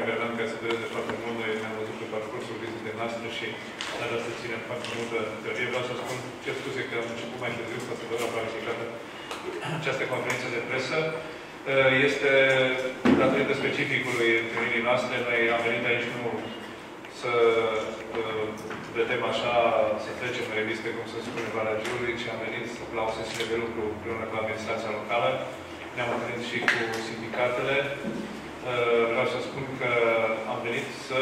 pe care l-am, care se dorește foarte mult. Noi ne-am văzut pe parcursul vizitei noastre și la să ținem foarte multă teorie. Vreau să spun, cer scuze că am început mai târziu, că se dorea planificată această conferință de presă. Este datorită specificului întâlnirii noastre. Noi am venit aici nu să vedem așa, să trecem în reviste, cum se spune, Valea Jiului, ci am venit la o sesiune de lucru împreună cu administrația locală. Ne-am întâlnit și cu sindicatele. Vreau să spun că am venit să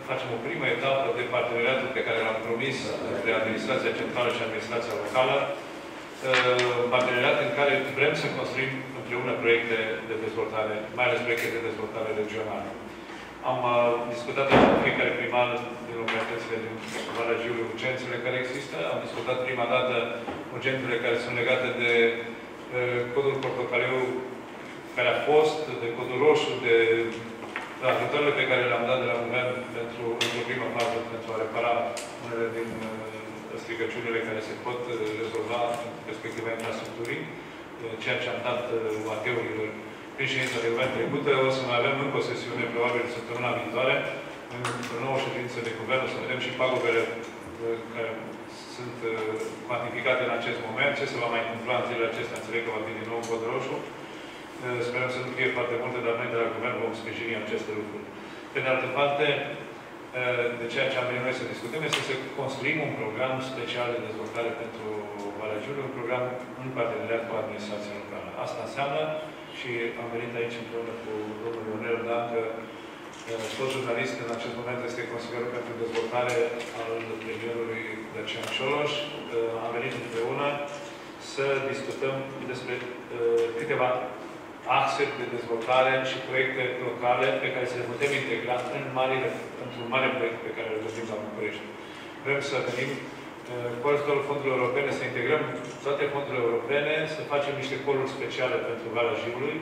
facem o primă etapă de parteneriatul pe care l-am promis între administrația centrală și administrația locală. Parteneriat în care vrem să construim împreună proiecte de dezvoltare, mai ales proiecte de dezvoltare regională. Am discutat aici cu fiecare primar din localitățile din Valea Jiului urgențele care există. Am discutat prima dată urgențele care sunt legate de codul portocaliu care a fost, de codul roșu, de ajutoarele pe care le-am dat de la guvern pentru prima fază, pentru a repara unele din stricăciunile care se pot rezolva în perspectiva infrastructurii, ceea ce am dat UAT-urilor prin ședința de guvern trecută. O să mai avem încă o sesiune, probabil săptămâna viitoare, într-o nouă ședință de guvern. O să vedem și pagubele care sunt cuantificate în acest moment. Ce se va mai întâmpla în zilele acestea? Înțeleg că va fi din nou cod roșu. Sperăm să nu fie foarte multe, dar noi de la guvern vom sprijini aceste lucruri. Pe de altă parte, de ceea ce am venit noi să discutăm este să construim un program special de dezvoltare pentru Valea Jiului, un program în parteneriat cu administrația locală. Asta înseamnă, și am venit aici împreună cu domnul Ionel Dancă, tot jurnalist în acest moment este consilierul pentru dezvoltare al premierului Dacian Cioloș. Am venit împreună să discutăm despre câteva axe de dezvoltare și proiecte locale pe care să le putem integra într-un mare proiect pe care îl găsim la București. Vrem să venim cu ajutorul fondurilor europene, să integrăm toate fondurile europene, să facem niște coluri speciale pentru Valea Jiului,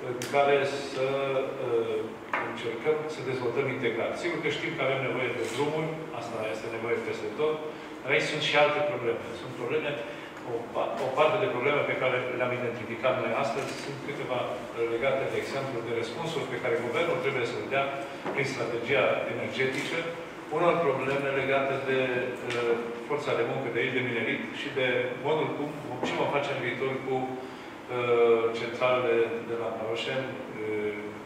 în care să încercăm să dezvoltăm integrat. Sigur că știm că avem nevoie de drumuri, asta este nevoie peste tot, dar aici sunt și alte probleme. Sunt probleme, o parte de probleme pe care le-am identificat noi astăzi sunt câteva legate, de exemplu, de răspunsul pe care guvernul trebuie să-l dea prin strategia energetică, unor probleme legate de forța de muncă de aici, de minerit și de modul ce vom face în viitor cu centralele de la Paroșeni,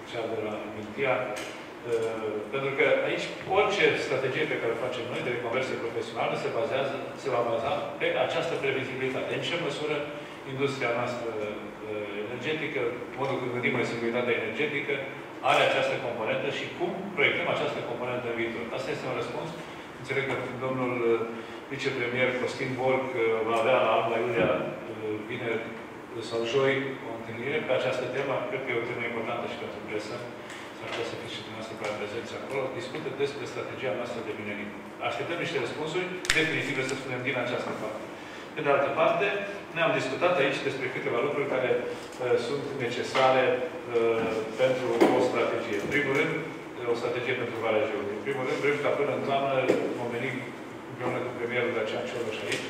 cea de la Mintia. Pentru că aici orice strategie pe care o facem noi de reconversie profesională se va baza pe această previzibilitate. În ce măsură industria noastră energetică, modul cum gândim noi securitatea energetică, are această componentă și cum proiectăm această componentă în viitor. Asta este un răspuns. Înțeleg că domnul vicepremier Costin Volc va avea la Alba Iulia vineri sau joi o întâlnire pe această temă. Cred că e o temă importantă și pentru presă. S-ar putea să fiți și dumneavoastră care prezenți acolo. Discută despre strategia noastră de minerit. Așteptăm niște răspunsuri definitive, să spunem, din această parte. Pe de altă parte, ne-am discutat aici despre câteva lucruri care sunt necesare pentru o strategie. În primul rând, o strategie pentru Valea Jiului. În primul rând, vrem ca până în toamnă vom veni împreună cu premierul Dacian Cioloș aici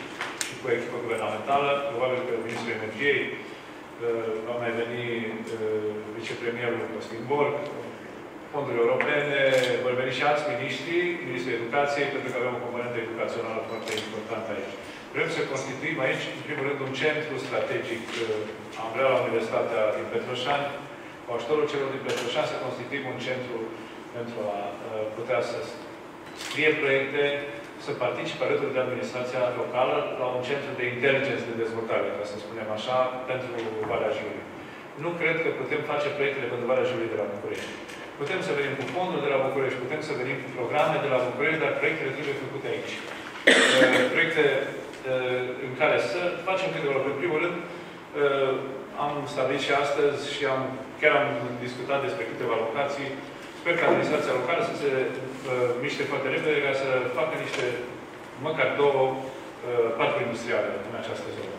și cu echipa guvernamentală, probabil că Ministrul Energiei va mai veni vicepremierul Costin Borg, fonduri europene, vor veni și alți miniștri, Ministrul Educației, pentru că avem o componentă educațională foarte importantă aici. Vrem să constituim aici, în primul rând, un centru strategic. Am vrea la Universitatea din Petroșani, cu ajutorul celor din Petroșani, să constituim un centru pentru a putea să scrie proiecte, să participe alături de administrația locală la un centru de inteligență de dezvoltare, ca să spunem așa, pentru Valea Jiului. Nu cred că putem face proiectele pentru Valea Jiului de la București. Putem să venim cu fondul de la București, putem să venim cu programe de la București, dar proiectele trebuie făcute aici. Proiecte în care să facem câteva lucruri. În primul rând, am stabilit și astăzi și chiar am discutat despre câteva locații. Sper că administrația locală să se miște foarte repede ca să facă măcar două parcuri industriale în această zonă.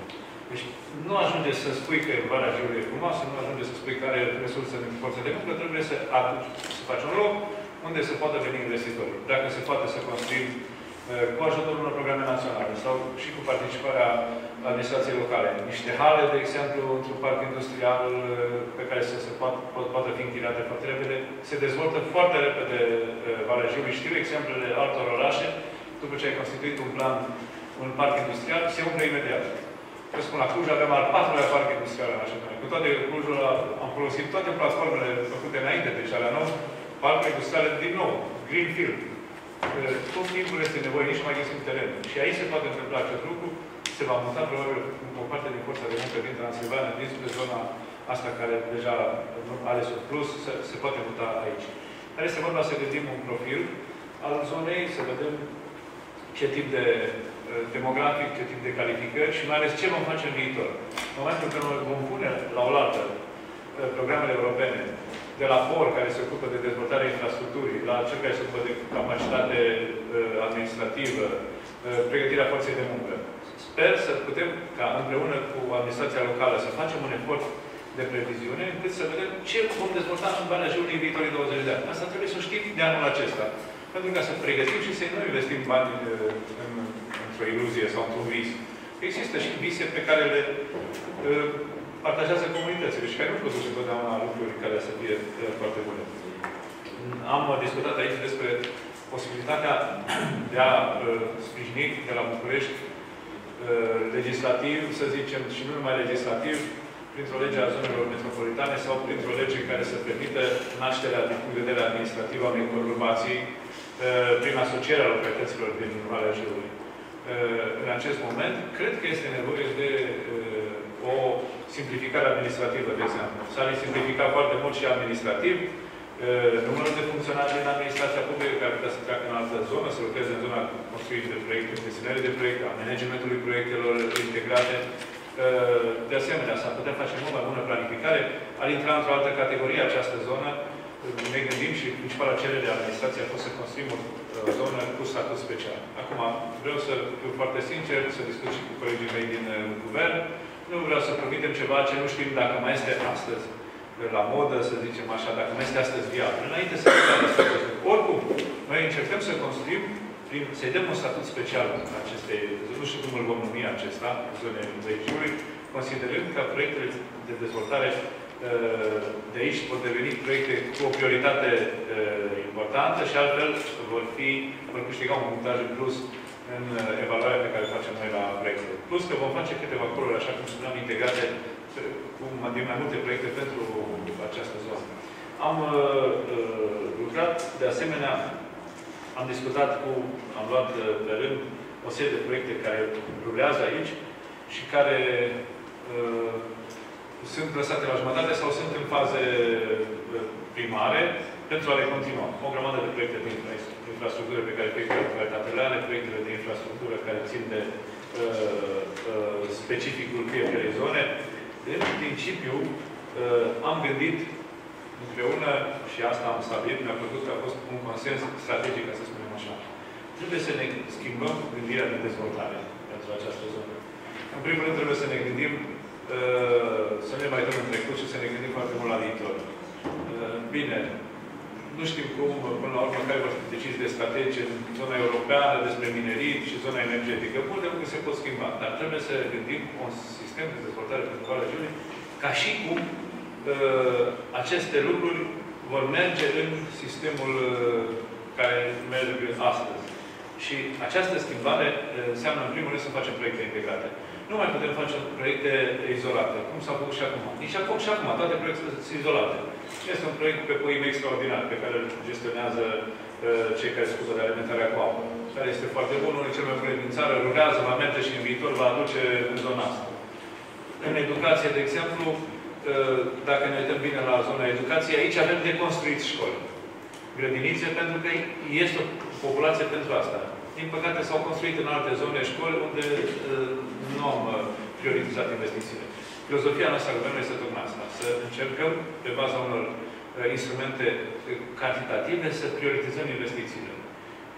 Deci nu ajunge să spui că Valea Jiului e frumoasă, nu ajunge să spui că are resurse în forță de muncă, trebuie să faci un loc unde se poate veni investitorii. Dacă se poate să construim cu ajutorul unor programe naționale sau și cu participarea administrației locale. Niște hale, de exemplu, într-un parc industrial pe care să se poată fi închiriate foarte repede. Se dezvoltă foarte repede Valea Jiului. Știu exemplele altor orașe, după ce ai constituit un plan, un parc industrial, se umple imediat. Eu spun, la Cluj avem al 4-lea parc industrial în așa numai. Cu toate Clujul am folosit toate platformele făcute înainte, deci alea nou, parcul industrial din nou, Greenfield. Tot timpul este nevoie, nici nu mai găsim teren. Și aici se poate întâmpla acest lucru. Se va muta probabil o parte din forța de muncă din Transilvania, dinspre zona asta care deja are surplus, se poate muta aici. Dar este vorba să gândim un profil al zonei, să vedem ce tip de demografic, ce tip de calificări și mai ales ce vom face în viitor. În momentul când vom pune la oaltă programele europene, de la FOR, care se ocupă de dezvoltarea infrastructurii, la cel care se ocupă de capacitate administrativă, pregătirea forței de muncă. Sper să putem, ca împreună cu administrația locală, să facem un efort de previziune, încât să vedem ce vom dezvolta în Valea Jiului în viitorii 20 de ani. Asta trebuie să știm de anul acesta. Pentru ca să pregătim și să nu investim bani într-o iluzie sau într-un vis. Există și vise pe care le partajează comunitățile și care nu produc întotdeauna lucruri care să fie foarte bune. Am discutat aici despre posibilitatea de a sprijini de la București legislativ, să zicem, și nu numai legislativ, printr-o lege a zonelor metropolitane sau printr-o lege care să permită nașterea din punct de vedere administrativ a unei conurbații prin asocierea localităților din Valea Jiului. În acest moment, cred că este nevoie de o simplificare administrativă, de exemplu. S-ar simplifica foarte mult și administrativ numărul de funcționari din administrația publică care putea să treacă în altă zonă, să lucreze în zona construirii de proiecte, gestionării de proiecte, a managementului proiectelor integrate. De asemenea, s-ar putea face mult mai bună planificare, ar intra într-o altă categorie această zonă. Ne gândim și principala cerere a administrației a fost să construim o zonă cu statut special. Acum, vreau să fiu foarte sincer, să discut și cu colegii mei din guvern. Nu vreau să promitem ceva ce nu știm dacă mai este astăzi la modă, să zicem așa, dacă mai este astăzi viabil. Înainte să vedem asta. Oricum, noi încercăm să construim, să-i dăm un statut special acestei, nu știu cum îl vom numi acesta, zonei Jiului, considerând că proiectele de dezvoltare de aici pot deveni proiecte cu o prioritate importantă și altfel vor câștiga un punctaj în plus în evaluarea pe care o facem noi la proiecte. Plus că vom face câteva coruri, așa cum spuneam, integrate din mai multe proiecte pentru această zonă. Am lucrat, de asemenea, am discutat am luat pe rând o serie de proiecte care rulează aici și care sunt lăsate la jumătate sau sunt în faze primare pentru a le continua. O grămadă de proiecte de infrastructură pe care proiectele are, proiectele de infrastructură care țin de specificul fiecarei zone. În principiu, am gândit împreună, și asta am stabilit, mi-a plăcut că a fost un consens strategic, ca să spunem așa. Trebuie să ne schimbăm gândirea de dezvoltare pentru această zonă. În primul rând, trebuie să ne gândim să ne mai dăm în trecut și să ne gândim foarte mult la viitor. Bine, nu știm cum, până la urmă, care vor fi decizii de strategie în zona europeană, despre minerit și zona energetică. Multe lucruri se pot schimba, dar trebuie să gândim un sistem de dezvoltare pentru Valea Jiului, ca și cum aceste lucruri vor merge în sistemul care merg astăzi. Și această schimbare înseamnă, în primul rând, să facem proiecte integrate. Nu mai putem face proiecte izolate, cum s-a făcut și acum. Nici acum și acum, toate proiectele sunt izolate. Este un proiect pe POIM extraordinar, pe care îl gestionează cei care se ocupă de alimentarea cu apă, care este foarte bun, unul cel mai bun din țară, rulează, va merge și în viitor, va aduce în zona asta. În educație, de exemplu, dacă ne uităm bine la zona educației, aici avem de construit școli, grădinițe, pentru că este o populație pentru asta. Din păcate, s-au construit în alte zone școli unde nu am prioritizat investițiile. Filozofia noastră a Guvernului este tocmai asta. Să încercăm, pe baza unor instrumente cantitative, să prioritizăm investițiile.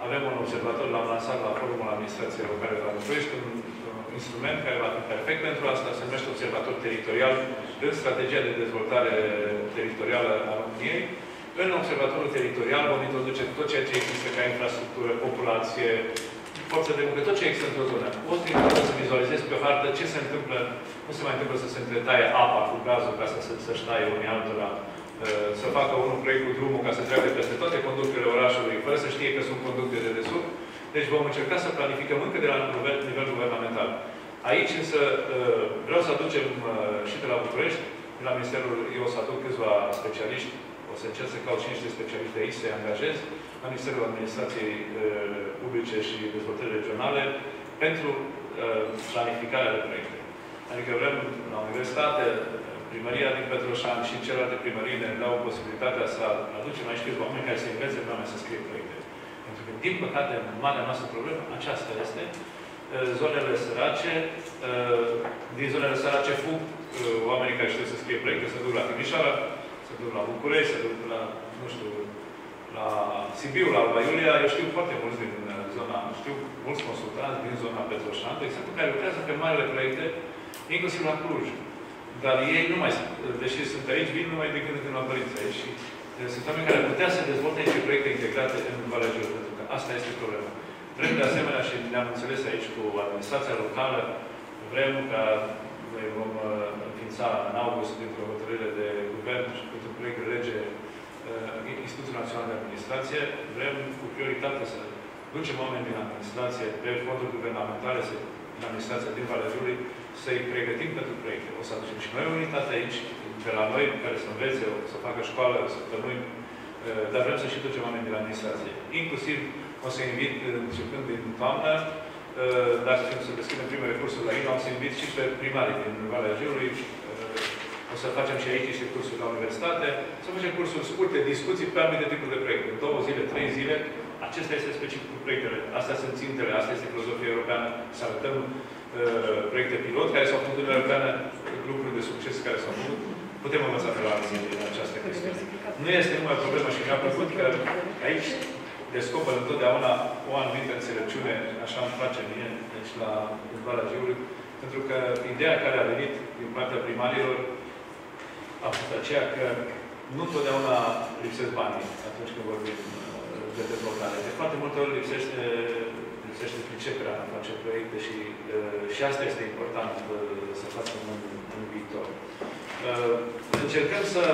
Avem un observator, l-am lansat la Forumul Administrației Locale de la București, un instrument care va fi perfect pentru asta, se numește Observator Teritorial în strategia de dezvoltare teritorială a României. În observatorul teritorial vom introduce tot ceea ce există ca infrastructură, populație, forță de muncă, tot ce există într-o zonă. O să vizualizezi pe o hartă ce se întâmplă, nu se mai întâmplă să se întretaie apa cu gazul ca să-și taie unii altora, să facă unul proiect cu drumul ca să treacă peste toate conductele orașului, fără să știe că sunt conducte de desubt. Deci vom încerca să planificăm încă de la nivel guvernamental. Aici însă vreau să aducem și de la București, de la Ministerul, eu o să aduc câțiva specialiști, o să încerc să caut 5 specialiști de aici, să-i angajez, la Ministerul Administrației Publice și Dezvoltării Regionale, pentru planificarea de proiecte. Adică vrem, la Universitate, Primăria din Petroșani și celelalte primării ne dau posibilitatea să aducem aici câțiva oameni care să învețe pe oameni să scrie proiecte. Pentru că, din păcate, marea noastră problemă, aceasta este, zonele sărace, din zonele sărace fug oamenii care știu să scrie proiecte, se duc la Timișoara, se duc la București, se duc la, nu știu, la Sibiu, la Alba Iulia. Eu știu foarte mulți din zona, știu mulți consultanți din zona Petroșani, de exemplu, care lucrează pe marile proiecte, inclusiv la Cluj. Dar ei nu mai sunt, deși sunt aici, vin numai de când în când la părinți aici. Și sunt oameni care putea să dezvolte niște proiecte integrate în Valea Jiului, pentru că asta este problema. Vrem de asemenea, și ne-am înțeles aici cu administrația locală, vrem ca noi vom înființa în august, dintr-o hotărâre de guvern și pentru proiect de lege, Institutul Național de Administrație, vrem cu prioritate să ducem oameni din administrație pe fonduri guvernamentale, din administrația din Valea Jiului, să-i pregătim pentru proiecte. O să aducem și noi o unitate aici, de la noi, care să învețe, să facă școală, săptămâni, dar vrem să și ducem oameni din administrație. Inclusiv o să invit, începând din toamnă, dar să deschidem primele cursuri la ei, o să invit și pe primarii din Valea Jiului. O să facem și aici niște cursuri la universitate, să facem cursuri scurte, discuții pe anumite tipuri de proiecte. 2 zile, 3 zile. Acesta este specific cu proiectele. Astea sunt țintele, asta este filozofia europeană. Să arătăm proiecte pilot care s-au făcut în Europeană, lucruri de succes care s-au făcut. Putem învăța pe la alții din această chestiune. Nu este numai o problemă și mi-a plăcut că aici descoperă întotdeauna o anumită înțelepciune, așa îmi place mie, deci la Valea Jiului, pentru că ideea care a venit din partea primarilor a fost aceea că nu întotdeauna lipsesc banii atunci când vorbim de dezvoltare. De foarte multe ori lipsește priceperea în a face proiecte și asta este important să facem în viitor. Încercăm să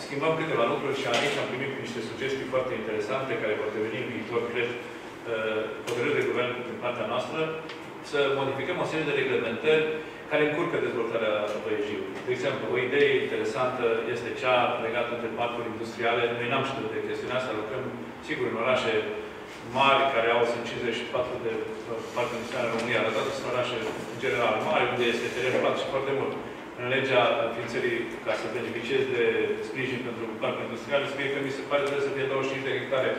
schimbăm câteva lucruri și aici am primit niște sugestii foarte interesante care vor deveni în viitor, cred, hotărâri de guvern din partea noastră, să modificăm o serie de reglementări care încurcă dezvoltarea Jiului. De exemplu, o idee interesantă este cea legată de parcuri industriale. Noi n-am știut de chestiunea asta, lucrăm, sigur, în orașe mari, care au 54 de parcuri industriale în România, dar toate sunt orașe, în general, mari, unde este teren plat și foarte mult. În legea înființării, ca să beneficiezi de sprijin pentru parcuri industriale, scrie că mi se pare că trebuie să fie 25 de hectare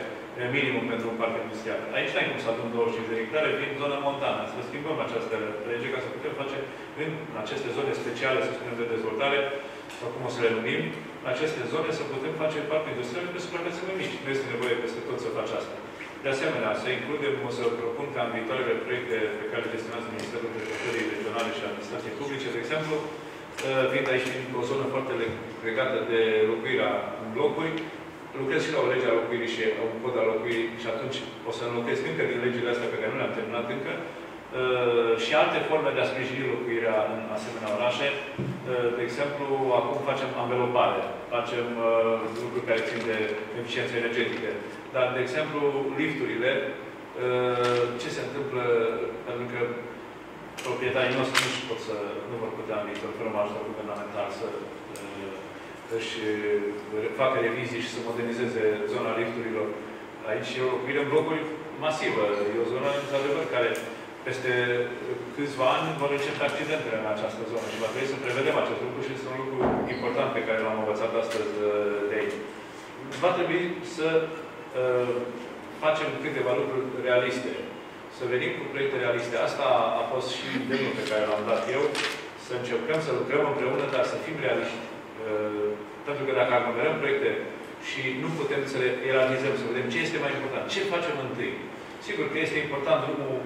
minimum pentru un parc industrial. Aici n-ai cum să adun 25 de hectare, fiind zona montană. Să schimbăm această lege ca să putem face în aceste zone speciale, să spunem, de dezvoltare, sau cum o să le numim, în aceste zone să putem face parc industrial pe suprafețe mai mici. Nu este nevoie peste tot să faci asta. De asemenea, să includem, o să propun ca în viitoarele proiecte pe care le gestionează Ministerul Dezvoltării Regionale și Administrației Publice, de exemplu, fiind aici o zonă foarte legată de locuirea în blocuri, lucrez și la o lege a locuirii și un cod al locuirii și atunci o să înlocuiesc încă din legile astea pe care nu le-am terminat încă și alte forme de a sprijini locuirea în asemenea orașe. De exemplu, acum facem anvelopare, facem lucruri care țin de eficiență energetică. Dar, de exemplu, lifturile, ce se întâmplă, pentru că proprietarii noștri nu vor putea în viitor, fără un ajutor guvernamental, să își facă revizii și să modernizeze zona lifturilor. Aici e o locuire în blocuri masivă. E o zonă, într-adevăr, care peste câțiva ani vor începe accidentele în această zonă și va trebui să prevedem acest lucru și este un lucru important pe care l-am învățat astăzi de aici. Va trebui să facem câteva lucruri realiste. Să venim cu proiecte realiste. Asta a fost și demnul pe care l-am dat eu. Să încercăm să lucrăm împreună, dar să fim realiști. Pentru că dacă aglomerăm proiecte și nu putem să le realizăm, să vedem ce este mai important, ce facem întâi. Sigur că este important drumul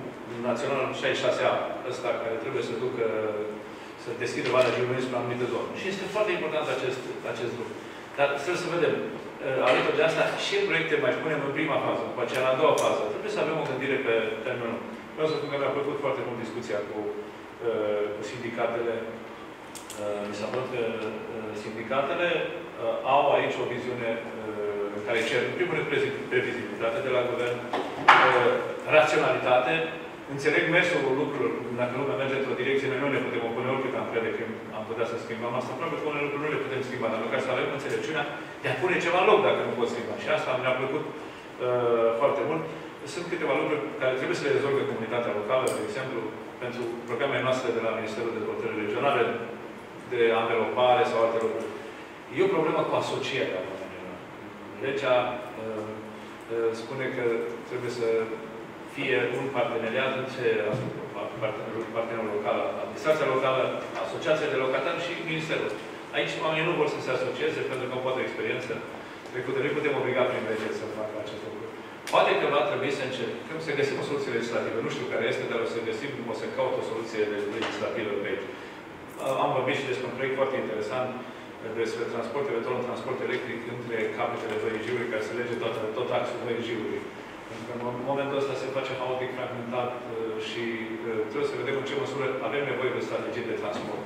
național 66A, ăsta care trebuie să ducă, să deschidă Valea Jiului spre anumite zone. Și este foarte important acest lucru. Dar trebuie să vedem alături de asta, ce proiecte mai punem în prima fază, după aceea în a doua fază. Trebuie să avem o gândire pe termen lung. Vreau să spun că mi-a plăcut foarte mult discuția cu sindicatele. Mi s-a părut că sindicatele au aici o viziune în care cer, în primul rând, previzibilitate de la guvern, raționalitate. Înțeleg mersul lucrurilor, dacă lumea merge într-o direcție, noi nu ne putem opune oricât am crede că am putea să schimbăm asta. Probabil că unele lucruri nu le putem schimba, dar măcar să avem înțelepciunea de a pune ceva în loc dacă nu pot schimba. Și asta mi-a plăcut foarte mult. Sunt câteva lucruri care trebuie să le rezolve comunitatea locală, de exemplu, pentru programele noastre de la Ministerul Dezvoltării Regionale, de anvelopare sau alte lucruri. E o problemă cu asocierea oamenilor. Legea spune că trebuie să fie un parteneriat între partenerul local, administrația locală, asociația de locatari și Ministerul. Aici oamenii nu vor să se asocieze pentru că au poate o experiență trecută. Nu putem obliga prin lege să facă acest lucru. Poate că va trebui să încercăm să găsim o soluție legislativă. Nu știu care este, dar o să găsim, o să caut o soluție legislativă pe aici. Am vorbit și despre un proiect foarte interesant despre transport, eventual un transport electric între capetele VIJ-ului, care să lege tot axul VIJ-ului. Pentru că în momentul ăsta se face haotic, fragmentat și trebuie să vedem în ce măsură avem nevoie de strategii de transport.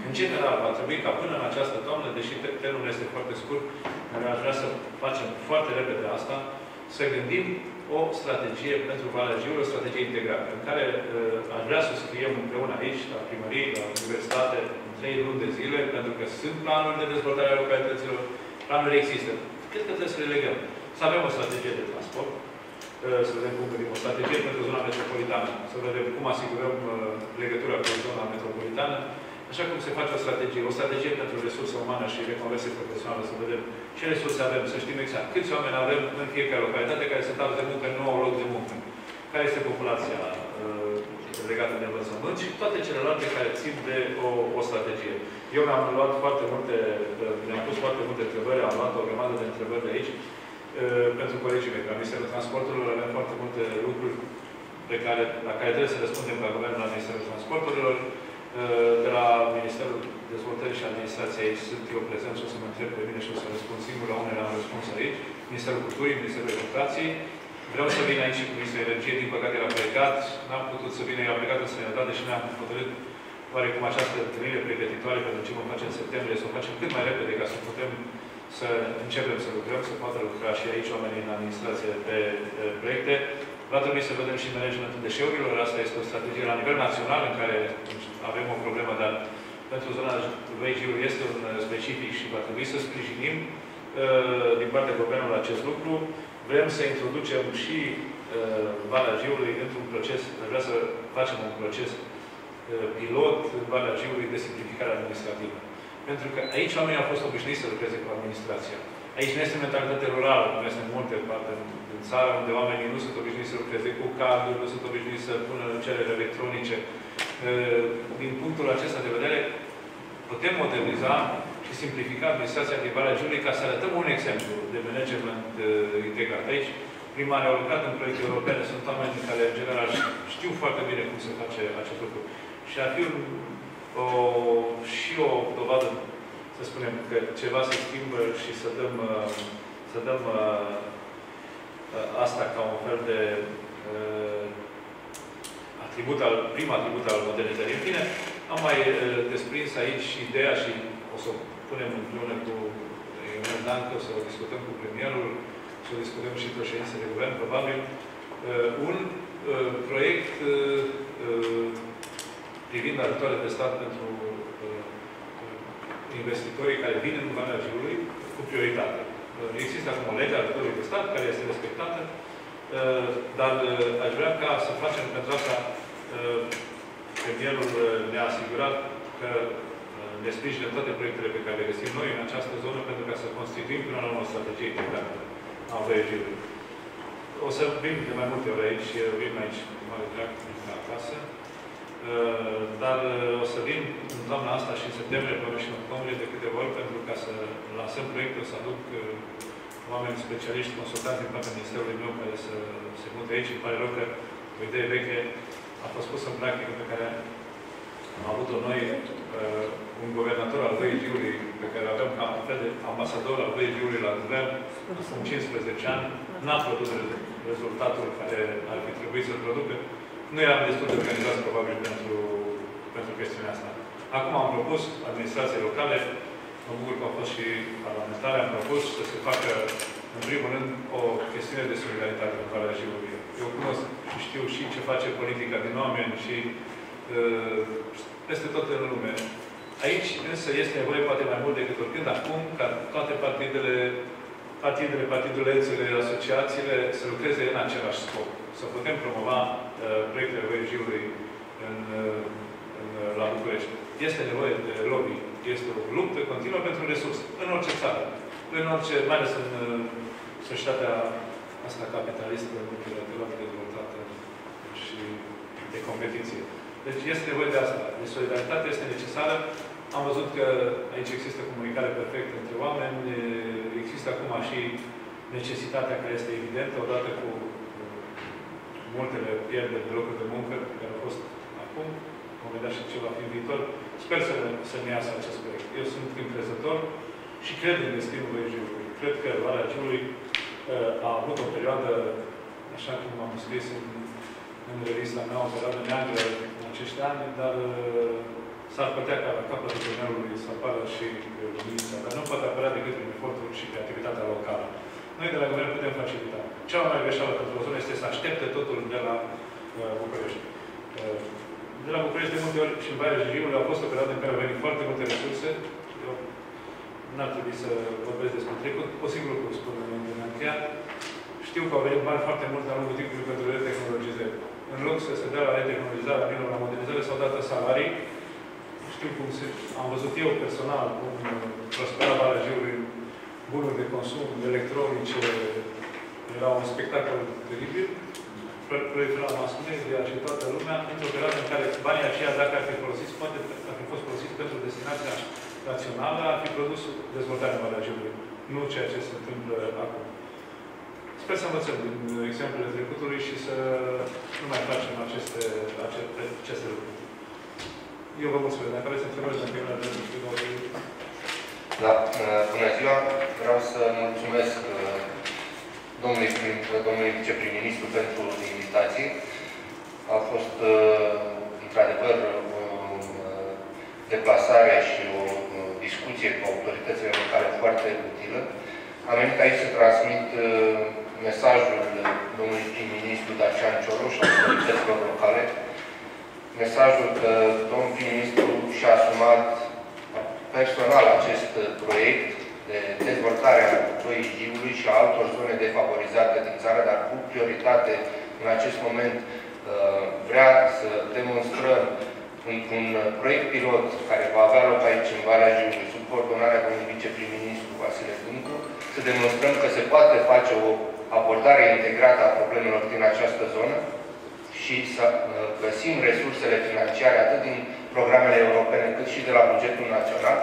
În general, va trebui ca până în această toamnă, deși termenul este foarte scurt, dar aș vrea să facem foarte repede asta, să gândim o strategie pentru Valea Jiului, o strategie integrată, în care aș vrea să scriem împreună aici, la primărie, la universitate, în 3 luni de zile, pentru că sunt planuri de dezvoltare a localităților, planuri există. Cred că trebuie să le legăm. Să avem o strategie de transport, să vedem cum gândim o strategie pentru zona metropolitană, să vedem cum asigurăm legătura cu zona metropolitană, așa cum se face o strategie pentru resurse umane și reconversie profesională, să vedem ce resurse avem, să știm exact câți oameni avem în fiecare localitate care sunt dați de muncă, nu au loc de muncă, care este populația legată de învățământ și toate celelalte care țin de o strategie. Eu mi-am luat foarte multe, mi-am pus foarte multe întrebări, am luat o grămadă de întrebări de aici pentru colegii mei. La Ministerul Transporturilor avem foarte multe lucruri la care trebuie să răspundem ca Guvernul la Ministerul Transporturilor. De la Ministerul Dezvoltării și Administrației aici sunt eu prezent și o să mă întreb pe mine și o să răspund singur, la unele am răspuns aici. Ministerul Culturii, Ministerul Educației. Vreau să vin aici cu Ministerul Energiei, din păcate era plecat, n-am putut să vină, era plecat în străinătate și ne-am hotărât oarecum această întâlnire pregătitoare pentru ce vom face în septembrie, să o facem cât mai repede ca să putem să începem să lucrăm, să poată lucra și aici oamenii în administrație pe proiecte. Va trebui să vedem și managementul deșeurilor. Asta este o strategie la nivel național în care avem o problemă, dar pentru zona VIJ-ului este un specific și va trebui să sprijinim din partea Guvernului acest lucru. Vrem să introducem și Valea Jiului într-un proces, vreau să facem un proces pilot în Valea Jiului de simplificare administrativă. Pentru că aici oamenii au fost obișnuiți să lucreze cu administrația. Aici nu este mentalitate rurală, cum este în multe parte din țară, unde oamenii nu sunt obișnuiți să lucreze cu carduri, nu sunt obișnuiți să pună cereri electronice. Din punctul acesta de vedere, putem moderniza și simplifica administrația din Valea Jiului ca să arătăm un exemplu de management integrat. Aici, primarii au lucrat în proiecte europene, sunt oameni care, în general, știu foarte bine cum se face acest lucru. Și ar fi și o dovadă, să spunem, că ceva se schimbă și să dăm asta ca un fel de prim atribut al modernizării. În fine, am mai desprins aici ideea și o să o punem împreună cu Ionel Dancă, o să o discutăm cu premierul, să o discutăm și cu ședințele de guvern, probabil, un proiect privind ajutoare de stat pentru investitorii care vin în Valea Jiului cu prioritate. Există acum o lege a ajutorului de stat care este respectată, dar aș vrea ca să facem pentru asta. Premierul ne-a asigurat că ne sprijină toate proiectele pe care le găsim noi în această zonă pentru ca să constituim până la o strategie integrată a VIJ-ului. O să vin de mai multe ori aici, vin aici mare drag acasă, dar o să vin în toamna asta și în septembrie, până și în octombrie de câteva ori pentru ca să lansăm proiectul, să aduc oameni specialiști, consultanți din partea Ministerului meu care să se mute aici. Îmi pare rău că o idee veche a fost pusă în practică pe care Am avut-o noi, un guvernator al VIG-ului, pe care aveam ca un fel de ambasador al VIG-ului la guvern, acum 15 ani, n-a produs rezultatul care ar fi trebuit să-l producă. Nu eram destul de organizați, probabil, pentru chestiunea asta. Acum am propus administrației locale, mă bucur că au fost și parlamentare, am propus să se facă, în primul rând, o chestiune de solidaritate în Valea Jiului. Eu cunosc și știu și ce face politica din oameni și peste tot în lume. Aici, însă, este nevoie poate mai mult decât oricând acum, ca toate partidulețele, asociațiile să lucreze în același scop. Să putem promova proiectele VIG-ului la București. Este nevoie de lobby. Este o luptă continuă pentru resurse. În orice țară. Mai ales în societatea asta capitalistă, multilaterală, dezvoltată și de competiție. Deci este nevoie de asta. De solidaritate este necesară. Am văzut că aici există comunicare perfectă între oameni. Există acum și necesitatea care este evidentă, odată cu multele pierderi de locuri de muncă care au fost acum. Vom vedea și ce va fi în viitor. Sper să ne iasă acest proiect. Eu sunt încrezător și cred în destinul VIG-ului. Cred că Valea Jiului a avut o perioadă, așa cum am scris în revista mea, o perioadă neagră în acești ani, dar s-ar putea ca la capătul tunelului să apară și luminița. Dar nu poate apărea decât prin efortul și creativitatea locală. Noi de la guvern putem facilita. Cea mai mare greșeală pentru o zonă este să aștepte totul de la București. De la București, de multe ori, și în Valea Jiului a fost o perioadă în care au venit foarte multe resurse. Eu n-ar trebui să vorbesc despre trecut. O singur lucru spun în încheiat. Știu că au venit bani foarte mult de-a lungul timpului pentru retehnologizare. În loc să se dea la retehnologizare, la modernizare, s-au dat salarii. Știu cum am văzut eu personal cum prospera Valea Jiului, bunuri de consum, electronice. Era un spectacol teribil. Proiectul la mass media și toată lumea, într-o perioadă în care banii aceia, dacă ar fi folosiți, poate ar fi fost folosiți pentru destinația națională, ar fi produs dezvoltarea Valea Jiului. Nu ceea ce se întâmplă acum. Sper să învățăm din exemplele trecutului și să nu mai facem aceste lucruri. Eu vă mulțumesc. Dacă aveți întrebări, dacă eu le-am știu, da, bună ziua. Vreau să mulțumesc domnului viceprim-ministru pentru invitație. A fost, într-adevăr, o deplasare și o discuție cu autoritățile locale foarte utilă. Am venit aici să transmit mesajul domnului prim-ministru Dacian Cioloș și autorităților locale. Mesajul că domnul prim-ministru și-a asumat personal acest proiect de dezvoltare a VIG-ului și a altor zone defavorizate din țară, dar cu prioritate în acest moment vrea să demonstrăm într-un proiect pilot care va avea loc aici în Valea Jiului, sub coordonarea domnului viceprim-ministru Vasile Dâncu, să demonstrăm că se poate face o abordare integrată a problemelor din această zonă și să găsim resursele financiare atât din programele europene cât și de la bugetul național,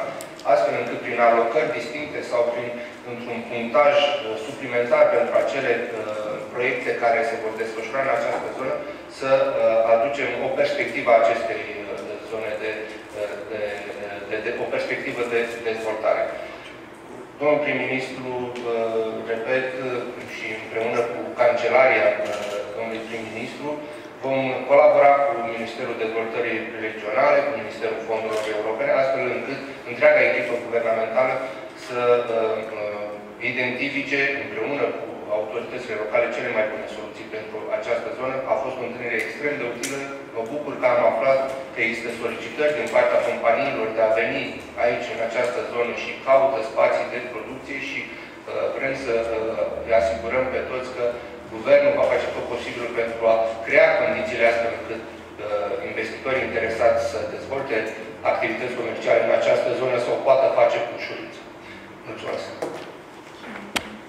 astfel încât prin alocări distincte sau într-un punctaj suplimentar pentru acele proiecte care se vor desfășura în această zonă, să aducem o perspectivă a acestei zone o perspectivă de dezvoltare. Domnul prim-ministru, repet, și împreună cu Cancelaria domnului prim-ministru, vom colabora cu Ministerul Dezvoltării Regionale, cu Ministerul Fondurilor Europene, astfel încât întreaga echipă guvernamentală să identifice împreună cu autoritățile locale cele mai bune soluții pentru această zonă. A fost o întâlnire extrem de utilă. Mă bucur că am aflat că există solicitări din partea companiilor de a veni aici, în această zonă, și caută spații de producție și vrem să le asigurăm pe toți că Guvernul va face tot posibil pentru a crea condițiile astfel încât investitorii interesați să dezvolte activități comerciale în această zonă să o poată face cu ușurință. Mulțumesc!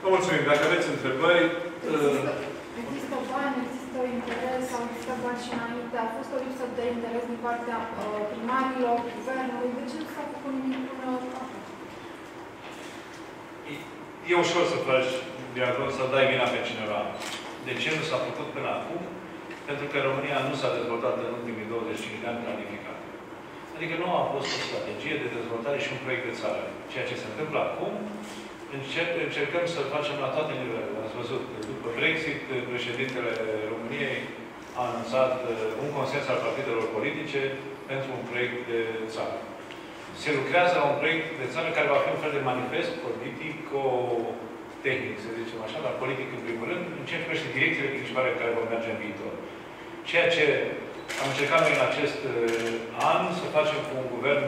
Vă mulțumim. Dacă aveți întrebări... Există bani, există interes, au existat bani și înainte, a fost o lipsă de interes din partea primarilor, guvernului. De ce nu s-a făcut nimic până acum? E ușor să faci diagnoz, să dai vina pe cineva. De ce nu s-a făcut până acum? Pentru că România nu s-a dezvoltat în ultimii 25 de ani planificat. Adică nu a fost o strategie de dezvoltare și un proiect de țară. Ceea ce se întâmplă acum, încercăm să facem la toate nivelurile. Ați văzut, după Brexit, președintele României a anunțat un consens al partidelor politice pentru un proiect de țară. Se lucrează la un proiect de țară care va fi un fel de manifest politico-tehnic, să zicem așa, dar politic în primul rând, în ceea ce privește direcțiile principale care vor merge în viitor. Ceea ce am încercat noi în acest an să facem cu un guvern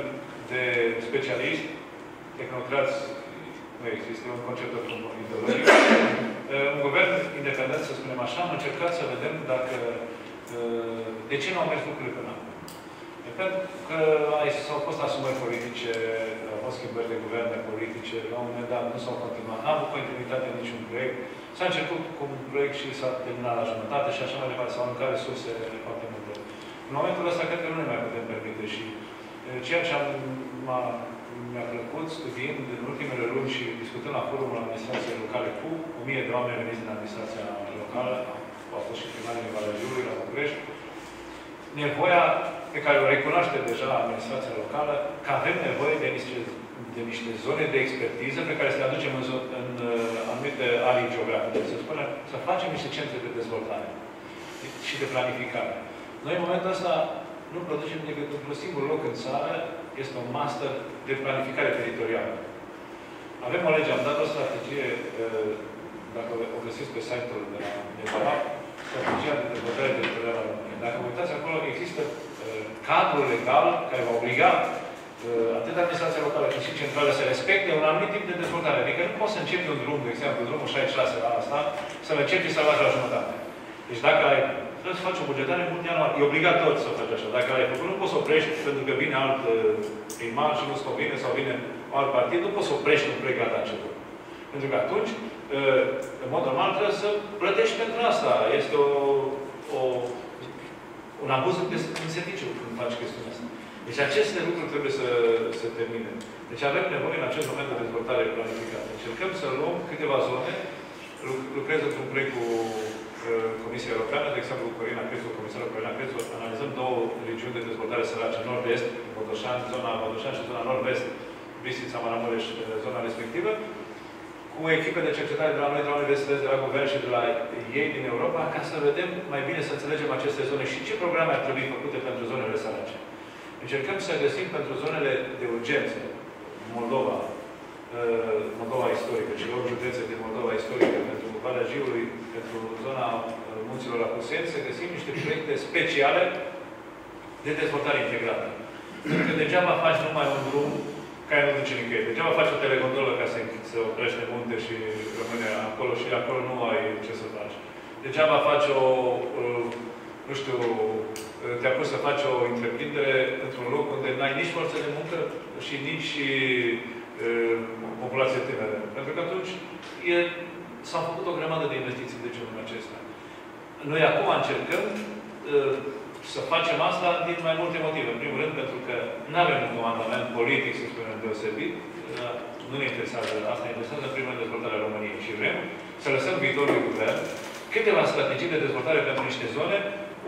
de specialiști, tehnocrați, nu există un concept ideologic, un guvern independent, să spunem așa, am încercat să vedem dacă, de ce nu au mers lucrurile până acum. Pentru că s-au fost asumări politice, au fost schimbări de guverne politice, la un moment dat nu s-au continuat, n-a avut continuitate niciun proiect. S-a început cu un proiect și s-a terminat la jumătate și așa mai departe, s-au aruncat resurse foarte multe. În momentul ăsta, cred că nu ne mai putem permite și ceea ce mi-a plăcut studiind în ultimele luni și discutând la forumul administrației locale cu 1000 de oameni veniți din administrația locală, au fost și primarii din Valea Jiului, la București, nevoia pe care o recunoaște deja administrația locală, că avem nevoie de niște zone de expertiză pe care să le aducem în anumite arii geografice. Să facem niște centre de dezvoltare și de planificare. Noi, în momentul ăsta, nu producem decât într-un singur loc în țară, este un master de planificare teritorială. Avem o lege, am dat o strategie, dacă o găsiți pe site-ul de la undeva, strategia de dezvoltare teritorială a României. Dacă vă uitați acolo, există cadrul legal care va obliga atât administrația locală cât și centrală să respecte un anumit tip de dezvoltare. Adică nu poți să începi un drum, de exemplu, drumul 66 la asta, să-l începi să-l faci la jumătate. Deci dacă ai trebuie să faci o bugetare multianuală. E obligatoriu să faci așa. Dacă ai făcut, nu poți să oprești pentru că vine alt primar și nu-ți convine sau vine alt partid, nu poți să oprești un proiect la început. Pentru că atunci, în mod normal, trebuie să plătești pentru asta. Este un abuz în serviciu când faci chestiunea asta. Deci aceste lucruri trebuie să termine. Deci avem nevoie în acest moment de dezvoltare planificată. Încercăm să luăm câteva zone, lucrez într-un proiect cu Comisia Europeană, de exemplu, Corina Crețu, comisarul Corina Crețu, analizăm două regiuni de dezvoltare sărace, nord-est, Botoșani, zona Botoșani și zona nord-vest, Bistrița, Maramureș, zona respectivă, cu echipe de cercetare de la noi, de la universități, de la guvern și de la ei din Europa, ca să vedem mai bine, să înțelegem aceste zone și ce programe ar trebui făcute pentru zonele sărace. Încercăm să găsim pentru zonele de urgență, Moldova istorică, celor județe din Moldova istorică, pentru Valea Jiului, pentru zona munților Apuseni, să găsim niște proiecte speciale de dezvoltare integrată. Pentru că degeaba faci numai un drum care nu duce nicăieri. Degeaba faci o telegondolă ca să oprești de munte și rămâne acolo și acolo nu ai ce să faci. Degeaba faci nu știu, te-a pus să faci o întreprindere într-un loc unde n-ai nici forță de muncă și nici populație tânără. Pentru că atunci s-au făcut o grămadă de investiții de genul acesta. Noi acum încercăm să facem asta din mai multe motive. În primul rând, pentru că nu avem un comandament politic, să spunem, deosebit. Nu ne interesează asta, ne interesează în primul rând dezvoltarea României. Și vrem să lăsăm viitorului guvern câteva strategii de dezvoltare pentru niște zone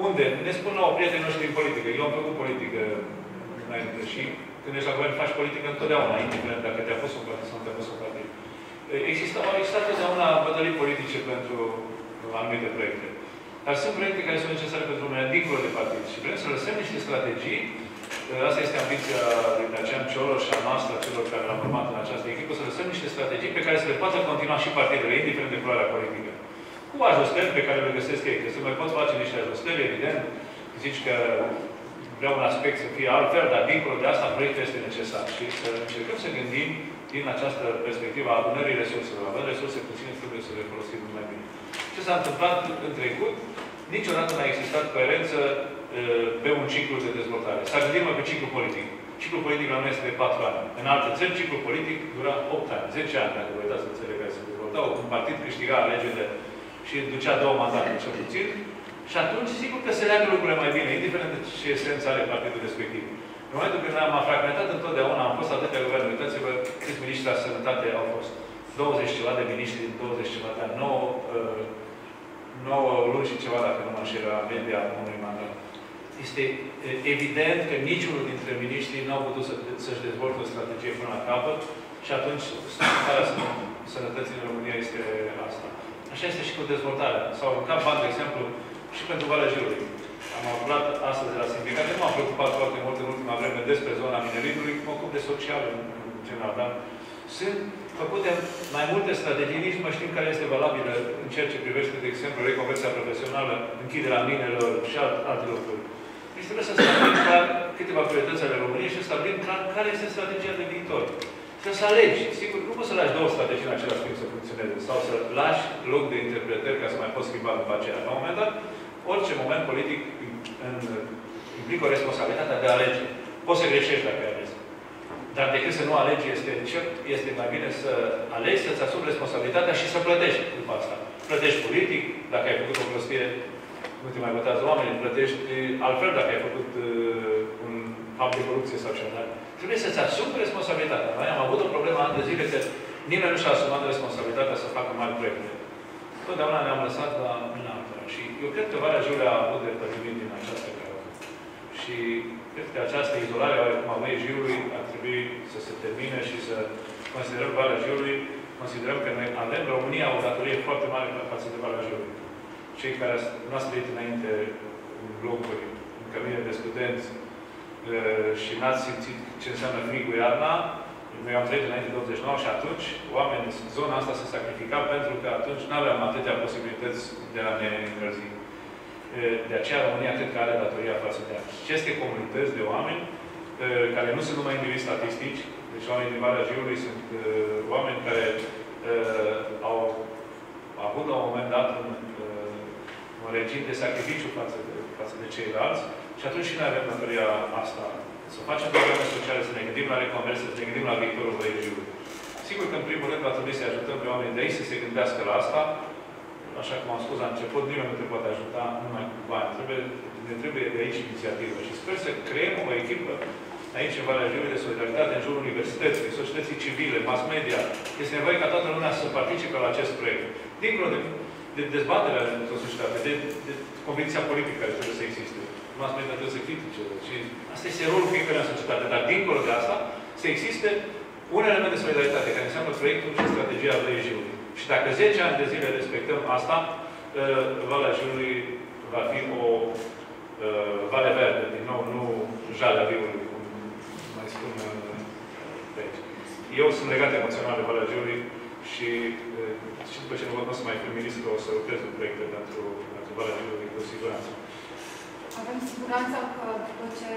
unde ne spun nouă prietenii noștri din politică. Eu am făcut politică înainte și când ești la guvern faci politică întotdeauna, indiferent dacă te-a pus un partid sau nu te-a pus un partid. Au existat totdeauna bătălii politice pentru anumite proiecte. Dar sunt proiecte care sunt necesare pentru lumea dincolo de partid. Și vrem să lăsăm niște strategii. Asta este ambiția lui Dacian Cioloș și a noastră, a celor care l-am urmat în această echipă, să lăsăm niște strategii pe care să le poată continua și partidele, indiferent de culoarea politică. Cu ajustări pe care le găsesc ei. Că se mai pot face niște ajustări, evident. Zici că vreau un aspect să fie altfel, dar dincolo de asta, proiectul este necesar. Și să încercăm să gândim din această perspectivă a adunării resurselor. Având resurse puține, trebuie să le folosim mai bine. Ce s-a întâmplat în trecut? Niciodată n-a existat coerență pe un ciclu de dezvoltare. S-a gândit mai pe ciclu politic. Ciclul politic la noi este de 4 ani. În alte țări, ciclul politic dura 8 ani, 10 ani, dacă vă uitați în țările care se dezvoltau. Un partid câștiga alegerile și ducea 2 mandate, cel puțin. Și atunci, sigur că se leagă lucrurile mai bine, indiferent de ce esență are partidul respectiv. În momentul când am fragmentat întotdeauna, am fost atâtea guverne. Uitați-vă câți miniștri la sănătate au fost. 20 ceva de miniștri din 20 ceva de ani. 9 luni și ceva, dacă nu mă înșel, la media unui mandat. este evident că niciunul dintre miniștrii nu au putut să-și dezvolte o strategie până la capăt și atunci starea sănătății în România este asta. Așa este și cu dezvoltarea. Sau în cap bani, de exemplu, și pentru Valea Jiului. Am aflat astăzi de la sindicate, nu m-am preocupat foarte mult în ultima vreme despre zona mineritului, mă ocup de social în general, dar sunt făcute mai multe strategii, nici nu mai știm care este valabilă în ceea ce privește, de exemplu, reconversia profesională, închiderea minelor și alte lucruri. Deci trebuie să stabilim clar câteva priorități ale României și să stabilim clar care este strategia de viitor. Să alegi. Sigur, nu poți să lași două strategii în același timp să funcționeze sau să lași loc de interpretări ca să mai poți schimba după aceea. La un moment dat, orice moment politic implică o responsabilitate de a alege. Poți să greșești dacă ai ales. Dar decât să nu alegi, este mai bine să alegi, să-ți asumi responsabilitatea și să plătești după asta. Plătești politic, dacă ai făcut o prostie, nu te mai votează oamenii, plătești altfel dacă ai făcut un fapt de corupție sau ceva. Trebuie să-ți asumi responsabilitatea. Noi am avut o problemă ani de zile că nimeni nu și-a asumat responsabilitatea să facă mari proiecte. Totdeauna ne-am lăsat la mâna altora. Și eu cred că Valea Jiului a avut de pătimit din această cauză. Și cred că această izolare a Valei Jiului ar trebui să se termine și să considerăm Valea Jiului, considerăm că noi avem România o datorie foarte mare față de Valea Jiului. Cei care n-ați trăit înainte în blocuri, în cabine de studenți și n-ați simțit ce înseamnă frigul iarna, noi am trăit înainte de 89 și atunci oamenii, zona asta se sacrifica pentru că atunci nu aveam atâtea posibilități de a ne încălzi. De aceea România cred că are datoria față de aceste comunități de oameni care nu sunt numai indivizi statistici, deci oamenii din Valea Jiului sunt oameni care au avut la un moment dat un regim de sacrificiu față de ceilalți și atunci și noi avem datoria asta. Să facem programe sociale, să ne gândim la reconversie, să ne gândim la viitorul Valei Jiului. Sigur că, în primul rând, va trebui să ajutăm pe oamenii de aici să se gândească la asta. Așa cum am spus la început, nimeni nu te poate ajuta numai cu bani. Ne trebuie de aici inițiativă. Și sper să creăm o echipă aici, în Valea Jiului, de solidaritate în jurul universității, societății civile, mass media. Este nevoie ca toată lumea să participe la acest proiect. Dincolo de dezbaterea într-o societate, de convicția politică care trebuie să existe. Mass media trebuie să critice. Și asta este rolul fiecare în societate. Dar, dincolo de asta, să existe un element de solidaritate, care înseamnă proiectul și strategia Valei Jiului. Și dacă 10 ani de zile respectăm asta, Valea Jiului va fi o vale verde, din nou, nu jalea viului, cum mai spun pe aici. Eu sunt legat emoțional de Valea Jiului și după ce nu văd să mai fiu ministru, o să lucrez în proiecte pentru Valea Jiului, cu siguranță. Avem siguranța că după ce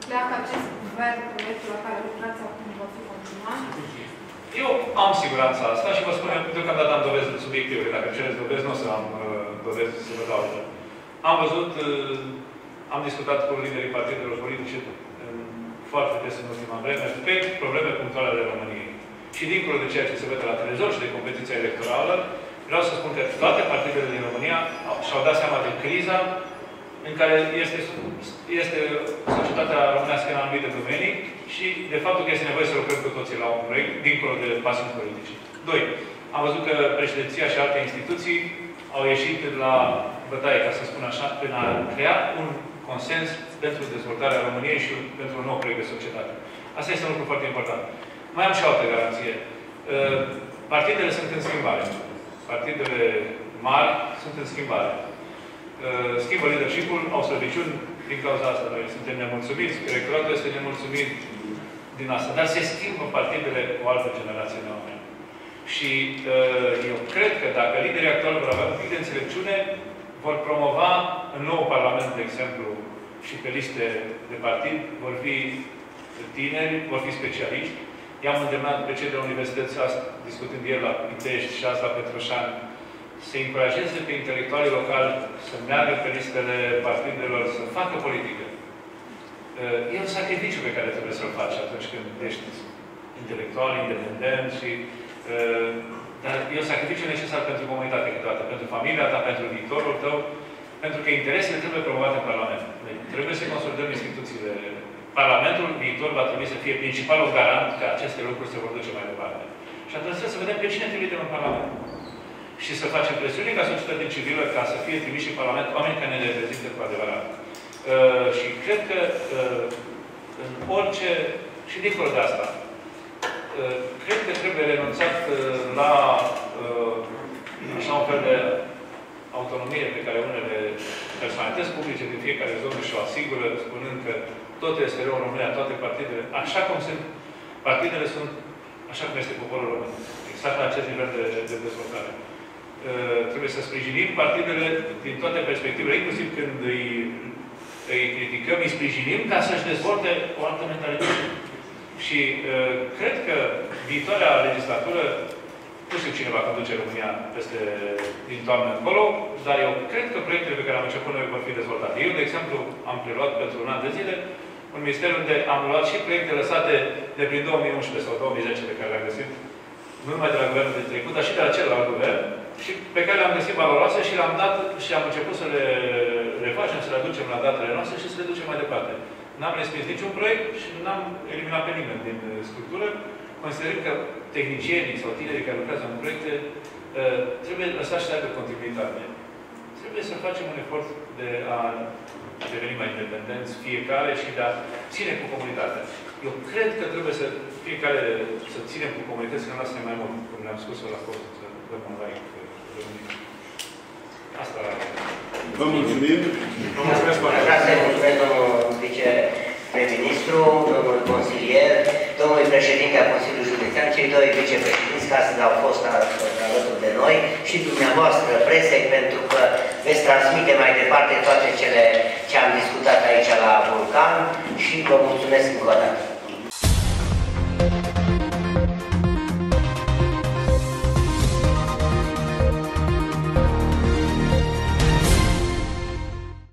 pleacă acest guvern, proiectul la care lucrați acum va fi continuat? Eu am siguranța asta și vă spun, deocamdată am dovezi subiective. Dacă cereți dovezi, nu o să am dovezi să vă dau. Am văzut, am discutat cu liderii partidelor politice foarte des în ultima vreme pe probleme punctuale ale României. Și dincolo de ceea ce se vede la televizor și de competiția electorală, vreau să spun că toate partidele din România și-au dat seama de criza în care este societatea românească în anumite domenii și de faptul că este nevoie să lucrăm cu toții la un proiect, dincolo de pasiuni politice. 2. Am văzut că președinția și alte instituții au ieșit la bătaie, ca să spun așa, prin a crea un consens pentru dezvoltarea României și pentru un nou proiect de societate. Asta este un lucru foarte important. Mai am și o altă garanție. Partidele sunt în schimbare. Partidele mari sunt în schimbare. Schimbă leadership-ul, au slăbiciuni din cauza asta. Noi suntem nemulțumiți, electoratul este nemulțumit din asta. Dar se schimbă partidele cu o altă generație de oameni. Și eu cred că dacă liderii actuali vor avea un pic de înțelepciune, vor promova în nou Parlament, de exemplu, și pe liste de partid, vor fi tineri, vor fi specialiști. I-am îndemnat pe cei de la universități, discutând ieri la Pitești și azi la Petroșani, să încurajeze pe intelectualii locali să meargă pe listele partidelor, să facă politică. E un sacrificiu pe care trebuie să-l faci atunci când ești intelectual, independent și... dar e un sacrificiu necesar pentru comunitate câteodată, pentru familia ta, pentru viitorul tău, pentru că interesele trebuie promovate în Parlament. Deci, trebuie să consolidăm instituțiile. Parlamentul viitor va trebui să fie principalul garant că aceste lucruri se vor duce mai departe. Și atunci trebuie să vedem pe cine trimitem în Parlament. Și să facem presiune ca societatea civilă ca să fie trimiși în Parlament oameni care ne reprezintă cu adevărat. Și cred că în orice, și dincolo de asta, cred că trebuie renunțat la așa un fel de autonomie pe care unele personalități publice din fiecare zonă și-o asigură, spunând că tot este rău în România, toate partidele, așa cum sunt, partidele sunt așa cum este poporul român. Exact la acest nivel de dezvoltare. Trebuie să sprijinim partidele din toate perspectivele, inclusiv când îi criticăm, îi sprijinim ca să-și dezvolte o altă mentalitate. Și cred că viitoarea legislatură, nu știu cine va conduce România din toamnă încolo, dar eu cred că proiectele pe care am început noi vor fi dezvoltate. Eu, de exemplu, am preluat pentru un an de zile un minister unde am luat și proiecte lăsate de prin 2011 sau 2010 pe care le-am găsit, nu numai de la guvernul de trecut, dar și de la celălalt guvern, și pe care le-am găsit valoroase și le-am dat și am început să le refacem, să le aducem la datele noastre și să le ducem mai departe. N-am respins niciun proiect și n-am eliminat pe nimeni din structură, considerând că tehnicienii sau tinerii care lucrează în proiecte trebuie lăsați să aibă continuitate. Trebuie să facem un efort de a deveni mai independenți fiecare și de a ține cu comunitatea. Eu cred că trebuie să fiecare să ținem cu comunitățile noastre mai mult, cum le-am spus la fost, să dăm un like România. Asta. Vă mulțumim. Vă mulțumesc foarte mult. Vreau să-i mulțumesc domnul viceprim-ministru, domnul consilier, domnul președinte al Consiliului Județean, cei doi vicepreședinți care astăzi au fost alături de noi și dumneavoastră, presei, pentru că veți transmite mai departe toate cele ce am discutat aici la Vulcan și vă mulțumesc încă o dată.